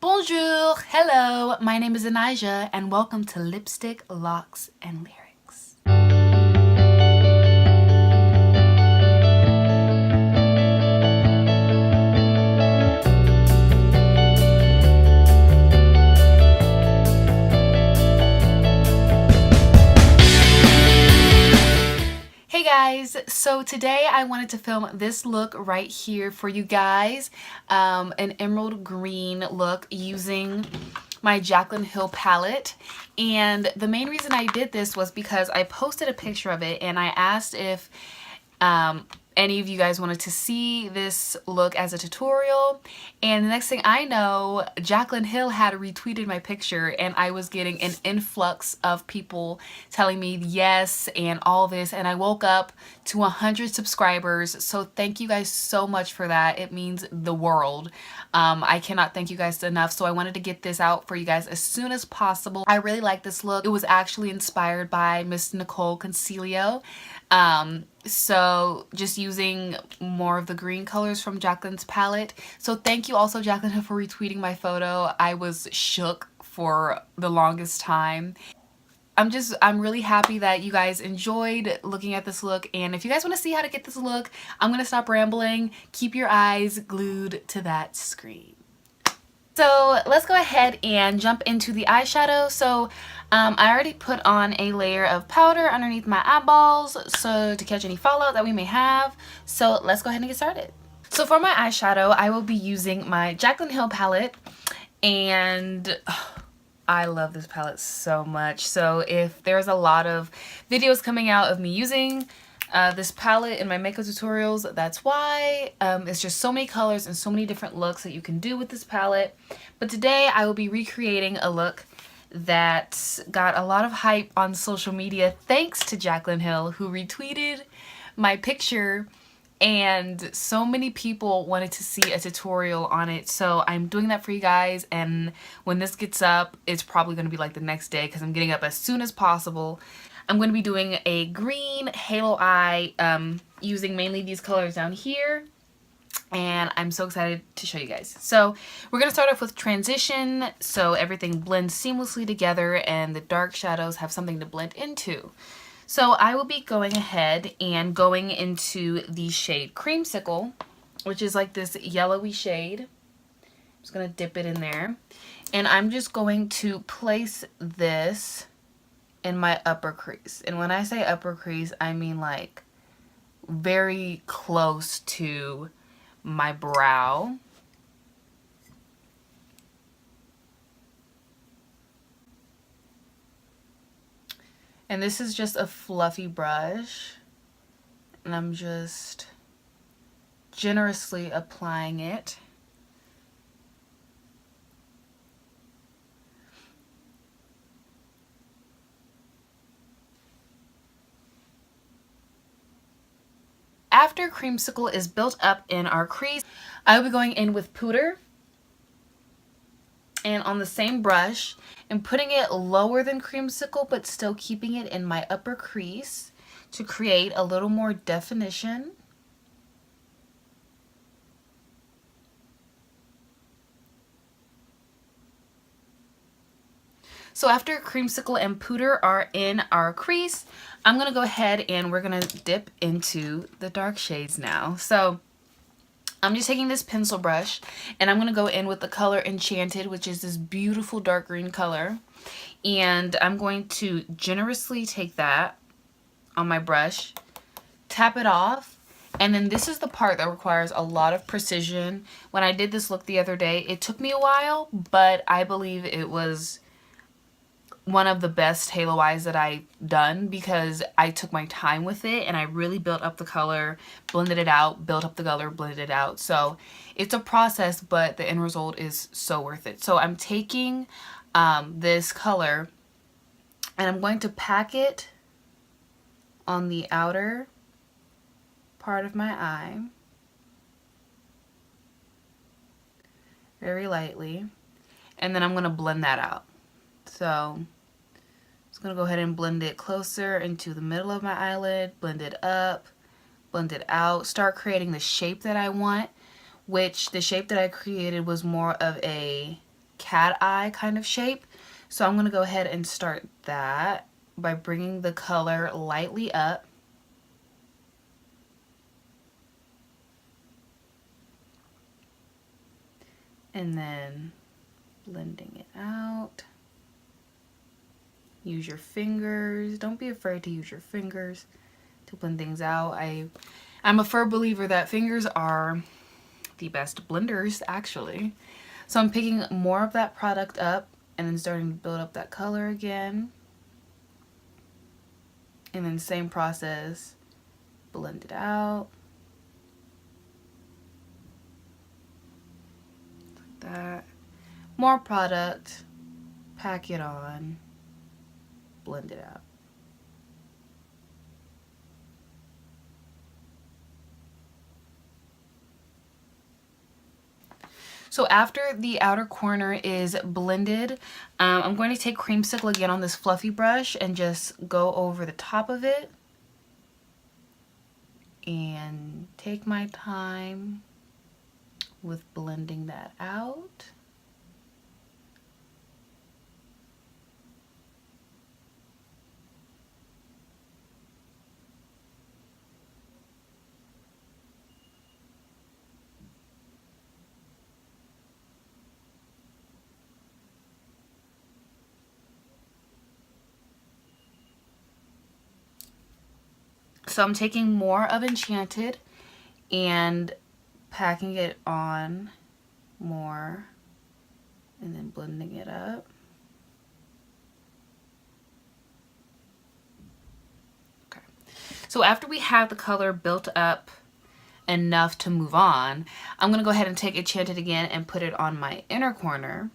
Bonjour, hello, my name is Inaijsa and welcome to Lipstick Locs and Lyrics. Hey guys, so today I wanted to film this look right here for you guys, an emerald green look using my Jaclyn Hill palette. And the main reason I did this was because I posted a picture of it and I asked if any of you guys wanted to see this look as a tutorial, and the next thing I know, Jaclyn Hill had retweeted my picture and I was getting an influx of people telling me yes and all this, and I woke up to 100 subscribers. So thank you guys so much for that. It means the world. I cannot thank you guys enough. So I wanted to get this out for you guys as soon as possible. I really like this look. It was actually inspired by Miss Nicole Concilio. So just using more of the green colors from Jaclyn's palette. So thank you also, Jaclyn, for retweeting my photo. I was shook for the longest time. I'm really happy that you guys enjoyed looking at this look, and if you guys want to see how to get this look, I'm gonna stop rambling. Keep your eyes glued to that screen. So let's go ahead and jump into the eyeshadow. So I already put on a layer of powder underneath my eyeballs so to catch any fallout that we may have. So let's go ahead and get started. So for my eyeshadow, I will be using my Jaclyn Hill palette, and I love this palette so much. So if there's a lot of videos coming out of me using this palette in my makeup tutorials, that's why. It's just so many colors and so many different looks that you can do with this palette. But today I will be recreating a look that got a lot of hype on social media thanks to Jaclyn Hill, who retweeted my picture, and so many people wanted to see a tutorial on it. So I'm doing that for you guys, and when this gets up, it's probably going to be like the next day because I'm getting up as soon as possible. I'm going to be doing a green halo eye using mainly these colors down here, and I'm so excited to show you guys. So we're going to start off with transition, so everything blends seamlessly together and the dark shadows have something to blend into. So I will be going ahead and going into the shade Creamsicle, which is like this yellowy shade. I'm just going to dip it in there, and I'm just going to place this in my upper crease. And when I say upper crease, I mean like very close to my brow. And this is just a fluffy brush, and I'm just generously applying it. After Creamsicle is built up in our crease, I will be going in with Pooter and on the same brush and putting it lower than Creamsicle but still keeping it in my upper crease to create a little more definition. So after Creamsicle and Pooter are in our crease, I'm going to go ahead and we're going to dip into the dark shades now. So I'm just taking this pencil brush and I'm going to go in with the color Enchanted, which is this beautiful dark green color. And I'm going to generously take that on my brush, tap it off, and then this is the part that requires a lot of precision. When I did this look the other day, it took me a while, but I believe it was one of the best halo eyes that I've done because I took my time with it and I really built up the color, blended it out, built up the color, blended it out. So it's a process, but the end result is so worth it. So I'm taking this color and I'm going to pack it on the outer part of my eye very lightly, and then I'm going to blend that out. So I'm just going to go ahead and blend it closer into the middle of my eyelid, blend it up, blend it out, start creating the shape that I want, which the shape that I created was more of a cat eye kind of shape. So I'm going to go ahead and start that by bringing the color lightly up. And then blending it out. Use your fingers. Don't be afraid to use your fingers to blend things out. I'm a firm believer that fingers are the best blenders, actually. So I'm picking more of that product up and then starting to build up that color again. And then same process, blend it out. Like that. More product, pack it on, blend it out. So after the outer corner is blended, I'm going to take Creamsicle again on this fluffy brush and just go over the top of it. And take my time with blending that out. So I'm taking more of Enchanted and packing it on more and then blending it up. Okay. So after we have the color built up enough to move on, I'm going to go ahead and take Enchanted again and put it on my inner corner.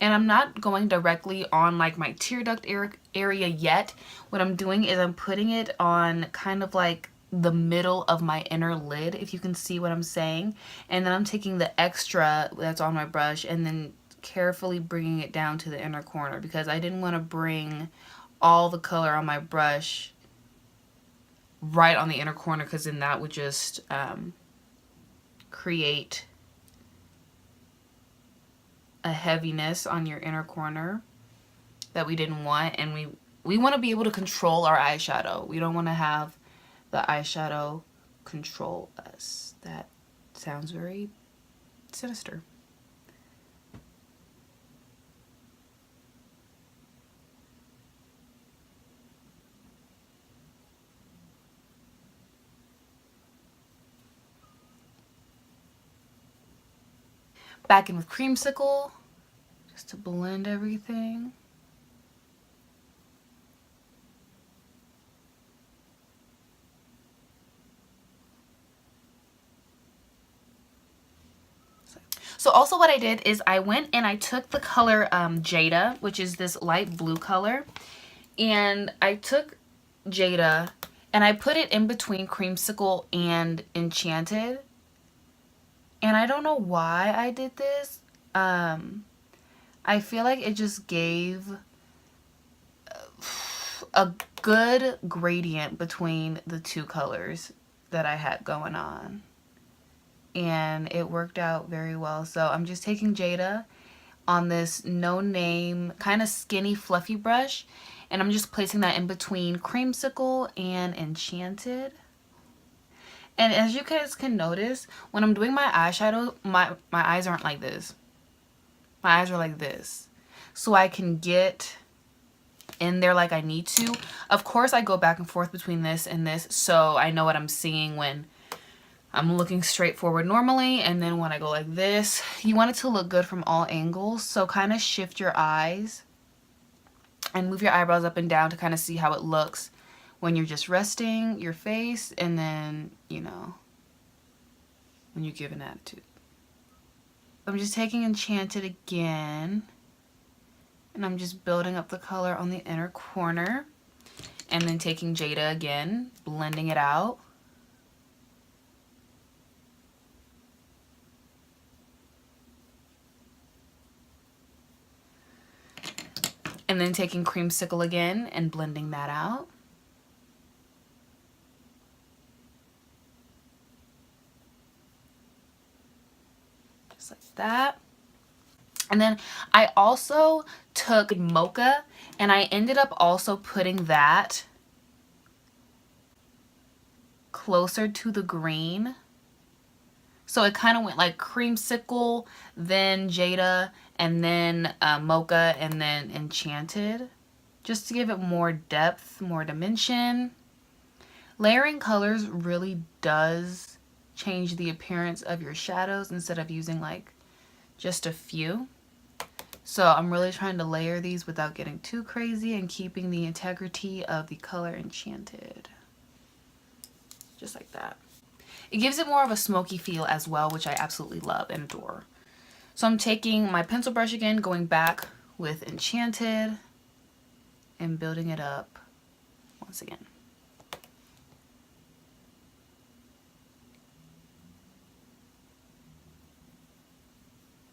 And I'm not going directly on like my tear duct area yet. What I'm doing is I'm putting it on kind of like the middle of my inner lid, if you can see what I'm saying. And then I'm taking the extra that's on my brush and then carefully bringing it down to the inner corner, because I didn't want to bring all the color on my brush right on the inner corner, because then that would just create a heaviness on your inner corner that we didn't want. And we want to be able to control our eyeshadow. We don't want to have the eyeshadow control us. That sounds very sinister. Back in with Creamsicle, just to blend everything. So also what I did is I went and I took the color Jada, which is this light blue color, and I took Jada and I put it in between Creamsicle and Enchanted. And I don't know why I did this. I feel like it just gave a good gradient between the two colors that I had going on. And it worked out very well. So I'm just taking Jada on this no name kind of skinny fluffy brush, and I'm just placing that in between Creamsicle and Enchanted. And as you guys can notice, when I'm doing my eyeshadow, my eyes aren't like this. My eyes are like this. So I can get in there like I need to. Of course, I go back and forth between this and this, so I know what I'm seeing when I'm looking straight forward normally. And then when I go like this, you want it to look good from all angles. So kind of shift your eyes and move your eyebrows up and down to kind of see how it looks when you're just resting your face, and then, you know, when you give an attitude. I'm just taking Enchanted again, and I'm just building up the color on the inner corner, and then taking Jada again, blending it out. And then taking Creamsicle again and blending that out. Just like that. And then I also took mocha and I ended up also putting that closer to the green. So it kind of went like creamsicle, then Jada, and then mocha, and then enchanted. Just to give it more depth, more dimension. Layering colors really does change the appearance of your shadows instead of using like just a few. So I'm really trying to layer these without getting too crazy and keeping the integrity of the color enchanted. Just like that. It gives it more of a smoky feel as well, which I absolutely love and adore. So I'm taking my pencil brush again, going back with enchanted and building it up once again.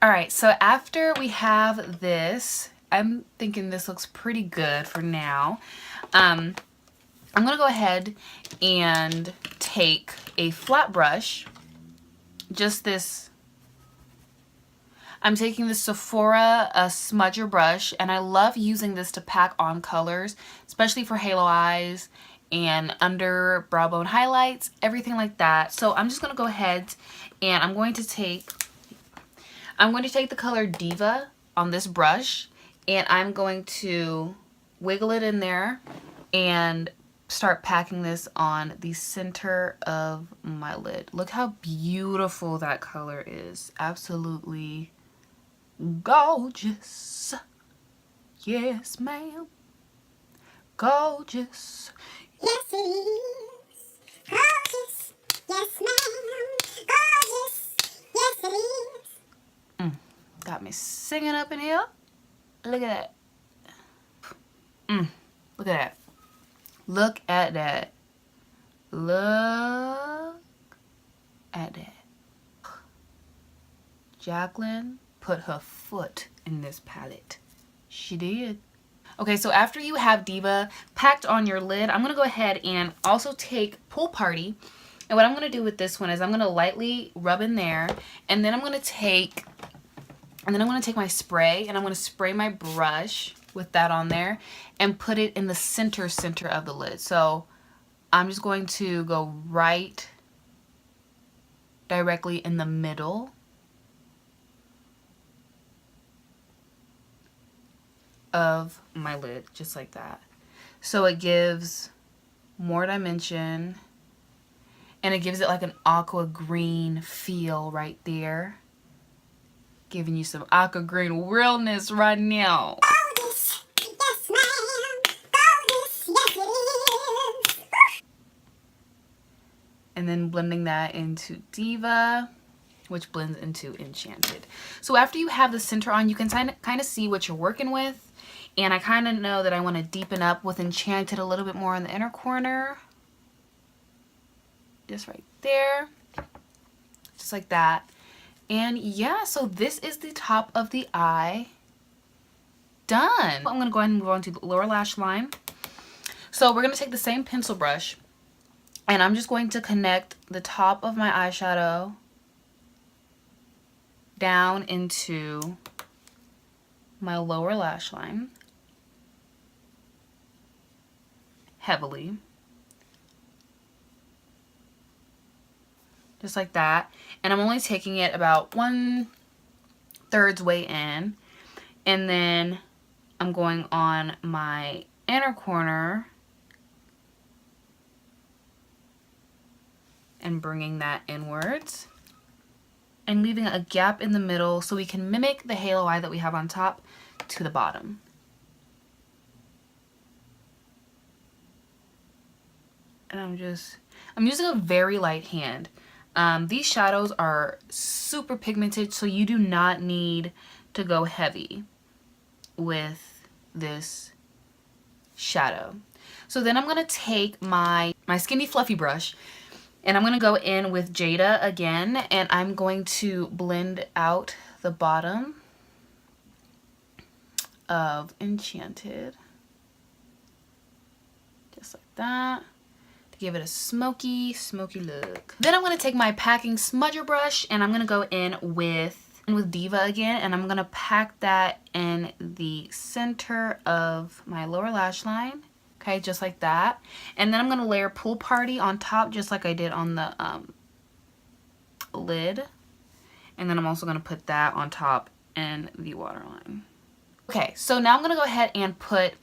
Alright, so after we have this, I'm thinking this looks pretty good for now. I'm going to go ahead and take a flat brush, just this, I'm taking the Sephora smudger brush, and I love using this to pack on colors, especially for halo eyes and under brow bone highlights, everything like that. So I'm just going to go ahead and I'm going to take the color Diva on this brush, and I'm going to wiggle it in there and start packing this on the center of my lid. Look how beautiful that color is. Absolutely gorgeous. Yes, ma'am. Gorgeous. Yes, it is. Gorgeous. Yes, ma'am. Gorgeous. Yes, it is. Got me singing up in here. Look at that. Look at that. Look at that. Look at that. Jaclyn put her foot in this palette. She did. Okay, so after you have Diva packed on your lid, I'm going to go ahead and also take Pool Party. And what I'm going to do with this one is I'm going to lightly rub in there, and then I'm going to take my spray, and I'm going to spray my brush with that on there and put it in the center of the lid. So I'm just going to go right directly in the middle of my lid, just like that. So it gives more dimension, and it gives it like an aqua green feel right there. Giving you some aqua green realness right now. Gorgeous. Yes, ma'am. Gorgeous. Yes, it is. And then blending that into Diva, which blends into Enchanted. So after you have the center on, you can kind of see what you're working with. And I kind of know that I want to deepen up with Enchanted a little bit more in the inner corner. Just right there. Just like that. And yeah, so this is the top of the eye done. I'm going to go ahead and move on to the lower lash line. So we're going to take the same pencil brush, and I'm just going to connect the top of my eyeshadow down into my lower lash line heavily. Just like that. And I'm only taking it about 1/3 way in. And then I'm going on my inner corner and bringing that inwards. And leaving a gap in the middle so we can mimic the halo eye that we have on top to the bottom. And I'm using a very light hand. These shadows are super pigmented, so you do not need to go heavy with this shadow. So then I'm going to take my skinny fluffy brush, and I'm going to go in with Jada again, and I'm going to blend out the bottom of Enchanted. Just like that. Give it a smoky look. Then I'm going to take my packing smudger brush, and I'm going to go in with with Diva again, and I'm gonna pack that in the center of my lower lash line. Okay, just like that. And then I'm gonna layer Pool Party on top, just like I did on the lid. And then I'm also gonna put that on top in the waterline. Okay, so now I'm gonna go ahead and put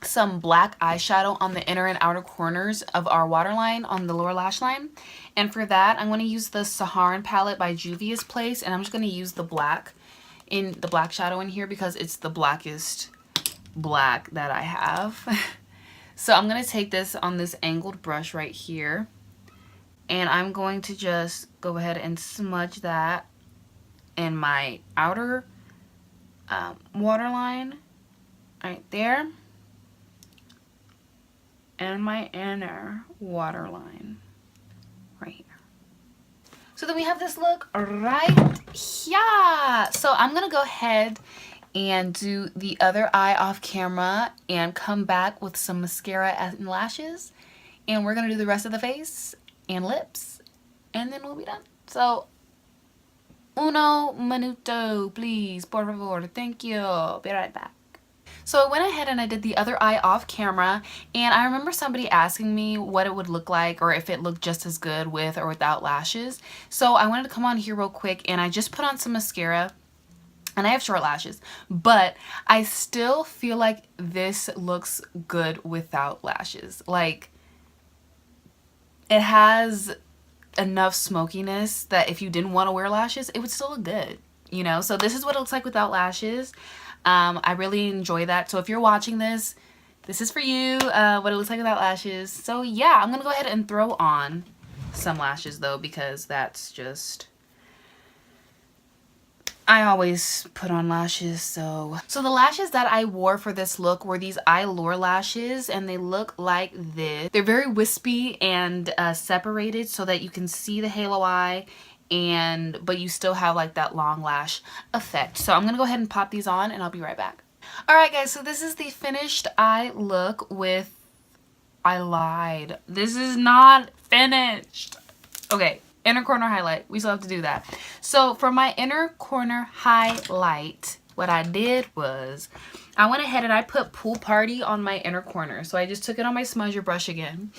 some black eyeshadow on the inner and outer corners of our waterline on the lower lash line. And for that, I'm going to use the Saharan palette by Juvia's Place, and I'm just going to use the black shadow in here because it's the blackest black that I have. So I'm going to take this on this angled brush right here, and I'm going to just go ahead and smudge that in my outer waterline right there, and my inner waterline right here. So then we have this look right here. So I'm gonna go ahead and do the other eye off camera and come back with some mascara and lashes, and we're gonna do the rest of the face and lips, and then we'll be done. So uno minuto, please, por favor, thank you. Be right back. So I went ahead and I did the other eye off camera, and I remember somebody asking me what it would look like or if it looked just as good with or without lashes. So I wanted to come on here real quick, and I just put on some mascara, and I have short lashes, but I still feel like this looks good without lashes. Like, it has enough smokiness that if you didn't want to wear lashes, it would still look good, you know? So this is what it looks like without lashes. I really enjoy that. So if you're watching this, this is for you, what it looks like without lashes. So yeah, I'm gonna go ahead and throw on some lashes though, because that's just, I always put on lashes. So the lashes that I wore for this look were these Allure lashes, and they look like this. They're very wispy and separated so that you can see the halo eye, but you still have like that long lash effect. So I'm gonna go ahead and pop these on, and I'll be right back. All right guys, so this is the finished eye look with, I lied, this is not finished. Okay, inner corner highlight, we still have to do that. So for my inner corner highlight, what I did was I went ahead and I put Pool Party on my inner corner. So I just took it on my smudger brush again,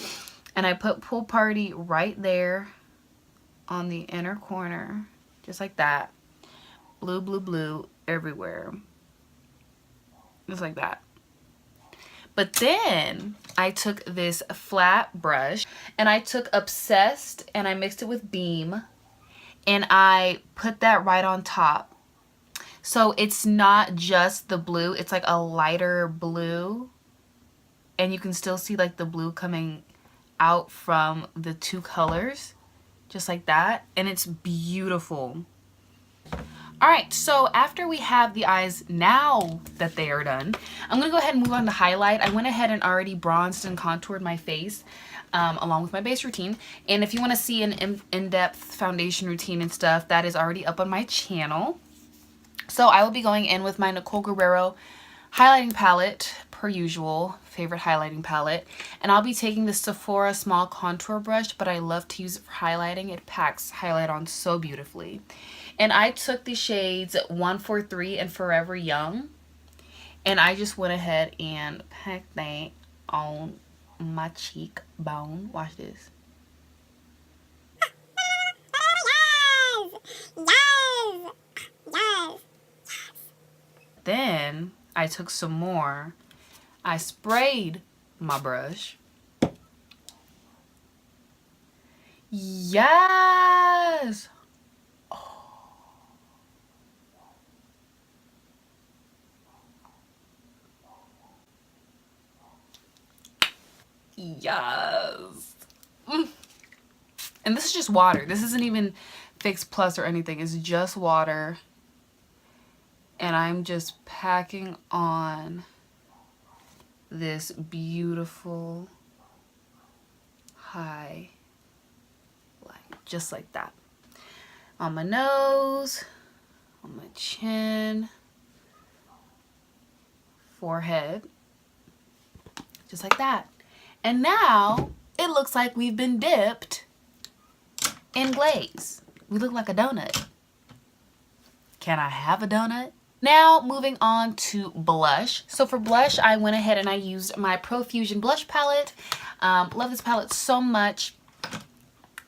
and I put Pool Party right there on the inner corner, just like that. Blue, blue, blue everywhere. Just like that. But then I took this flat brush and I took Obsessed and I mixed it with Beam, and I put that right on top. So it's not just the blue, it's like a lighter blue, and you can still see like the blue coming out from the two colors. Just like that, and it's beautiful. All right, so after we have the eyes, now that they are done, I'm gonna go ahead and move on to highlight. I went ahead and already bronzed and contoured my face along with my base routine, and if you want to see an in-depth foundation routine and stuff, that is already up on my channel. So I will be going in with my Nicole Guerrero highlighting palette, per usual, favorite highlighting palette, and I'll be taking the Sephora small contour brush, but I love to use it for highlighting. It packs highlight on so beautifully. And I took the shades 143 and Forever Young, and I just went ahead and packed that on my cheekbone. Watch this. Yes! Yes! Then I took some more. I sprayed my brush. Yes! Oh. Yes! And this is just water. This isn't even Fix Plus or anything. It's just water. And I'm just packing on this beautiful highlight, just like that, on my nose, on my chin, forehead, just like that. And now it looks like we've been dipped in glaze. We look like a donut. can I have a donut? Now moving on to blush. So for blush, I went ahead and I used my Profusion blush palette. Love this palette so much.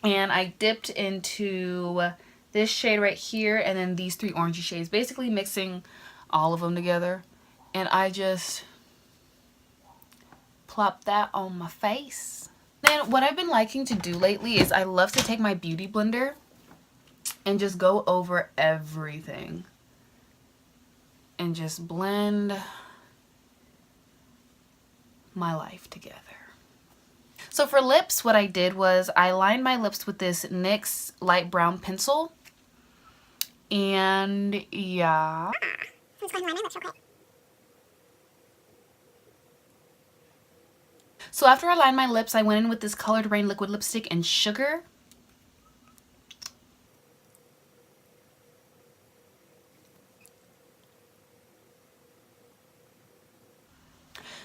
And I dipped into this shade right here and then these three orangey shades, basically mixing all of them together. And I just plop that on my face. Then what I've been liking to do lately is I love to take my beauty blender and just go over everything and just blend my life together. So for lips, what I did was I lined my lips with this NYX light brown pencil. And yeah. I'm just going to line my lips real quick. So after I lined my lips, I went in with this Colored Rain liquid lipstick and Sugar.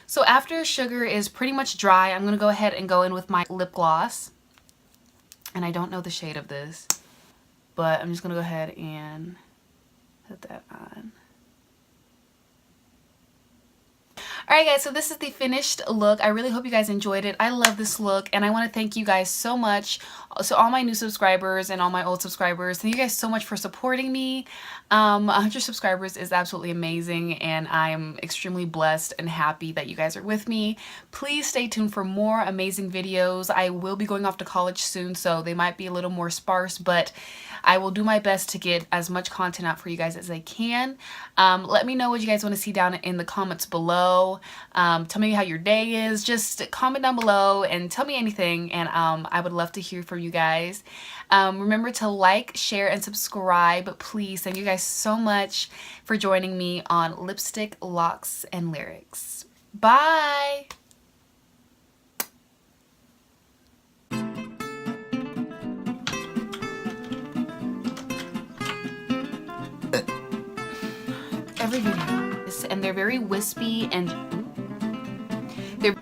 So after Sugar is pretty much dry, I'm going to go ahead and go in with my lip gloss. And I don't know the shade of this, but I'm just going to go ahead and put that on. Alright guys, so this is the finished look. I really hope you guys enjoyed it. I love this look and I want to thank you guys so much. So all my new subscribers and all my old subscribers, thank you guys so much for supporting me. 100 subscribers is absolutely amazing and I am extremely blessed and happy that you guys are with me. Please stay tuned for more amazing videos. I will be going off to college soon, so they might be a little more sparse, but I will do my best to get as much content out for you guys as I can. Let me know what you guys want to see down in the comments below. Tell me how your day is. Just comment down below and tell me anything, and I would love to hear from you guys. Remember to like, share, and subscribe, please. Thank you guys so much for joining me on Lipstick, Locs, and Lyrics. Bye! Every video, and they're very wispy and they're